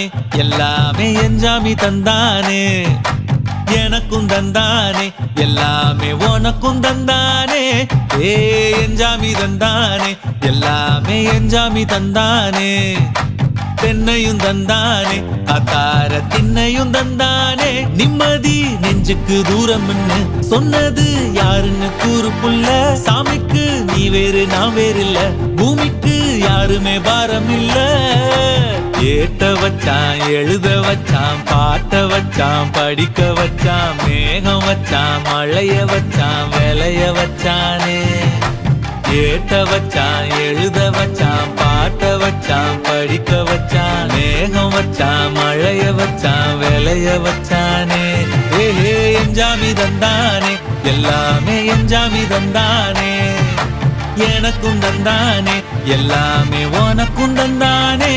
தந்தானே எல்லாமே என்ஜாமி தந்தானே எனக்கும் தந்தானே எல்லாமே உனக்கும் தந்தானே ஏ என்ஜாமி தந்தானே எல்லாமே என்ஜாமி தந்தானே தென்னையும் தந்தானே அத்தார திண்ணையும் தந்தானே நிம்மதி நெஞ்சுக்கு தூரம்னு சொன்னது யாருன்னு கூறு புள்ள சாமிக்கு நீ வேறு நான் வேறு இல்ல பூமிக்கு யாருமே பாரம் இல்ல ஏட்ட வச்சான் எழுத வச்சான் பாட்ட வச்சான் படிக்க வச்சான் மேகம் வச்சான் மழைய வச்சான் விளைய வச்சானே ஏட்ட வச்சான் எழுத வச்சான் பாட்ட வச்சான் படிக்க வச்சான் மேகம் வச்சான் மழைய வச்சான் விளைய வச்சானே ஏஹே என்ஜாமி தந்தானே எல்லாமே என்ஜாமி தந்தானே எனக்கும் தந்தானே எல்லாமே உனக்கும் தந்தானே